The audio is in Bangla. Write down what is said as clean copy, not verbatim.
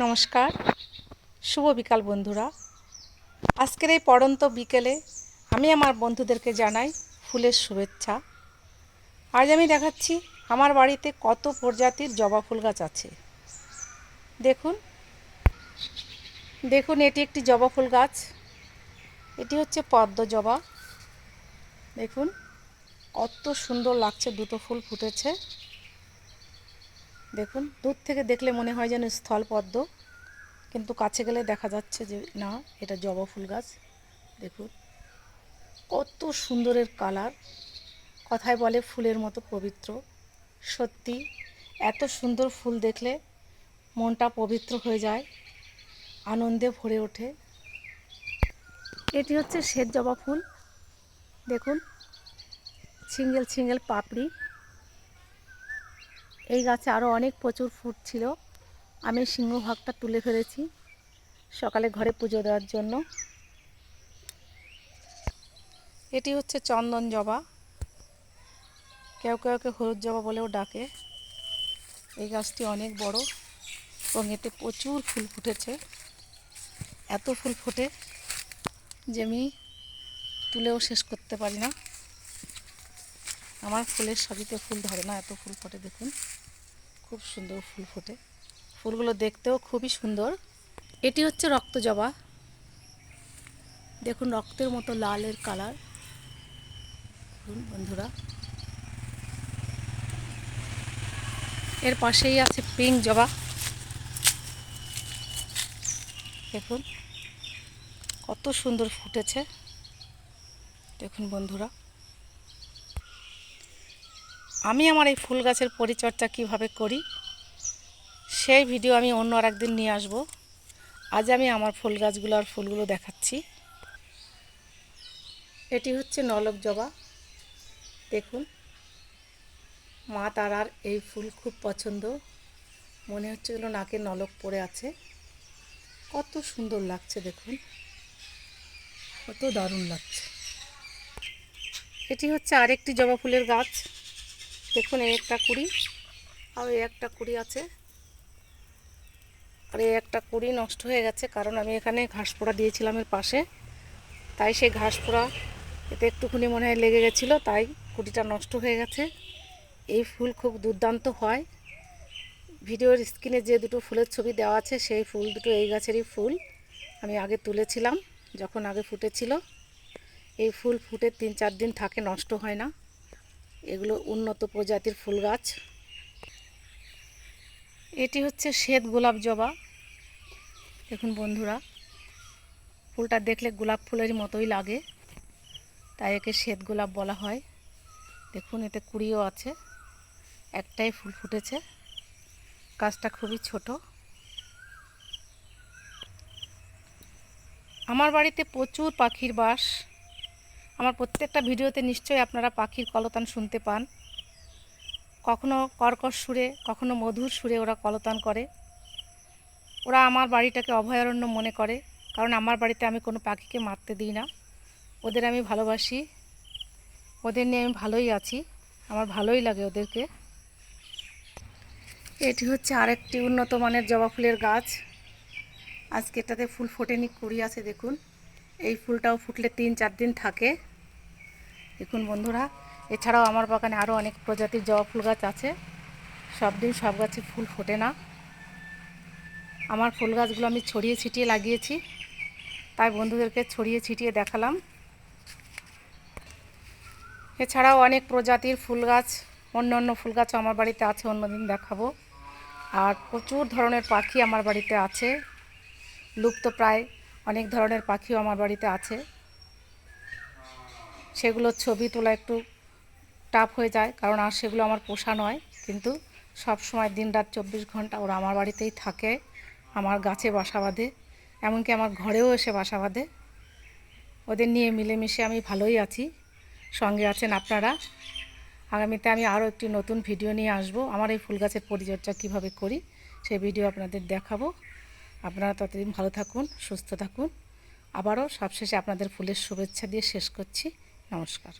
নমস্কার, শুভ বিকাল বন্ধুরা। আজকের এই পড়ন্ত বিকেলে আমি আমার বন্ধুদেরকে জানাই ফুলের শুভেচ্ছা। আজ আমি দেখাচ্ছি আমার বাড়িতে কত প্রজাতির জবা ফুল গাছ আছে। দেখুন দেখুন এটি একটি জবা ফুল গাছ। এটি হচ্ছে পদ্ম জবা। দেখুন কত সুন্দর লাগছে, দুটো ফুল ফুটেছে। দেখুন দূর থেকে দেখলে মনে হয় যেন স্থল পদ্ম, কিন্তু কাছে গেলে দেখা যাচ্ছে যে না, এটা জবা ফুল গাছ। দেখুন কত সুন্দরের কালার, কথায় বলে ফুলের মতো পবিত্র। সত্যি এত সুন্দর ফুল দেখলে মনটা পবিত্র হয়ে যায়, আনন্দে ভরে ওঠে। এটি হচ্ছে শ্বেত জবা ফুল। দেখুন সিঙ্গেল সিঙ্গেল পাপড়ি। এই গাছে আরও অনেক প্রচুর ফুল ছিল, আমি সিংহভাগটা তুলে ফেলেছি সকালে ঘরে পুজো দেওয়ার জন্য। এটি হচ্ছে চন্দন জবা, কেউ কেউকে হলুদ জবা বলেও ডাকে। এই গাছটি অনেক বড় এবং এতে প্রচুর ফুল ফুটেছে। এত ফুল ফোটে যে আমি তুলেও শেষ করতে পারি না। আমার ফুলের সবইতে ফুল ধরে না, এত ফুল ফোটে। দেখুন খুব সুন্দর ফুল ফোটে, ফুলগুলো দেখতেও খুবই সুন্দর। এটি হচ্ছে রক্ত জবা। দেখুন রক্তের মতো লালের কালার। দেখুন বন্ধুরা, এর পাশেই আছে পিঙ্ক জবা। দেখুন কত সুন্দর ফুটেছে। দেখুন বন্ধুরা, আমি আমার এই ফুল গাছের পরিচর্যা কিভাবে করি সেই ভিডিও আমি অন্য আর একদিন নিয়ে আসব। আজ আমি আমার ফুল গাছগুলো আর ফুলগুলো দেখাচ্ছি। এটি হচ্ছে নলক জবা। দেখুন মা তারার এই ফুল খুব পছন্দ, মনে হচ্ছে যেন নাকে নলক পড়ে আছে। কত সুন্দর লাগছে, দেখুন কত দারুণ লাগছে। এটি হচ্ছে আরেকটি জবা ফুলের গাছ। দেখুন এই একটা কুড়ি, আর এই একটা কুড়ি আছে। আর এই একটা কুড়ি নষ্ট হয়ে গেছে, কারণ আমি এখানে ঘাস পোড়া দিয়েছিলাম এর পাশে, তাই সেই ঘাস পোড়া এতে একটুখানি মনে হয় লেগে গেছিলো, তাই কুড়িটা নষ্ট হয়ে গেছে। এই ফুল খুব দুর্দান্ত হয়। ভিডিওর স্ক্রিনে যে দুটো ফুলের ছবি দেওয়া আছে সেই ফুল দুটো এই গাছেরই ফুল। আমি আগে তুলেছিলাম যখন আগে ফুটেছিল। এই ফুল ফুটে 3-4 দিন থাকে, নষ্ট হয় না। এগুলো উন্নত প্রজাতির ফুল গাছ। এটি হচ্ছে শ্বেত গোলাপ জবা। দেখুন বন্ধুরা, ফুলটা দেখলে গোলাপ ফুলের মতোই লাগে, তাই একে শ্বেত গোলাপ বলা হয়। দেখুন এতে কুড়িও আছে, একটাই ফুল ফুটেছে। গাছটা খুবই ছোট। আমার বাড়িতে প্রচুর পাখির বাস। আমার প্রত্যেকটা ভিডিওতে নিশ্চয়ই আপনারা পাখির কলতান শুনতে পান। কখনো কর্কশ সুরে, কখনো মধুর সুরে ওরা কলতান করে। ওরা আমার বাড়িটাকে অভয়ারণ্য মনে করে, কারণ আমার বাড়িতে আমি কোনো পাখিকে মারতে দিই না। ওদের আমি ভালোবাসি, ওদের নিয়ে আমি ভালোই আছি, আমার ভালোই লাগে ওদেরকে। এটি হচ্ছে আরেকটি উন্নত মানের জবা ফুলের গাছ। আজকে এটাতে ফুল ফোটেনি, কুড়ি আছে। দেখুন এই ফুলটাও ফুটলে 3-4 দিন থাকে। দেখুন বন্ধুরা, এছাড়াও আমার বাগানে আরও অনেক প্রজাতির জবা ফুল গাছ আছে। সব দিন সব গাছে ফুল ফোটে না। আমার ফুল গাছগুলো আমি ছড়িয়ে ছিটিয়ে লাগিয়েছি, তাই বন্ধুদেরকে ছড়িয়ে ছিটিয়ে দেখালাম। এছাড়াও অনেক প্রজাতির ফুল গাছ, অন্য অন্য ফুল গাছও আমার বাড়িতে আছে, অন্যদিন দেখাবো। আর প্রচুর ধরনের পাখি আমার বাড়িতে আছে, লুপ্ত প্রায় অনেক ধরনের পাখিও আমার বাড়িতে আছে। সেগুলোর ছবি তোলা একটু টাফ হয়ে যায়, কারণ আর সেগুলো আমার পোষা নয়, কিন্তু সব সময় দিনরাত 24 ঘন্টা ওরা আমার বাড়িতেই থাকে, আমার গাছে বাসা বাঁধে, এমনকি আমার ঘরেও এসে বাসা বাঁধে। ওদের নিয়ে মিলেমিশে আমি ভালোই আছি। সঙ্গে আছেন আপনারা। আগামীতে আমি আরও একটি নতুন ভিডিও নিয়ে আসব, আমার এই ফুল গাছের পরিচর্যা কীভাবে করি সেই ভিডিও আপনাদের দেখাবো। আপনারা ততদিন ভালো থাকুন, সুস্থ থাকুন। আবারও সবশেষে আপনাদের ফুলের শুভেচ্ছা দিয়ে শেষ করছি। নমস্কার।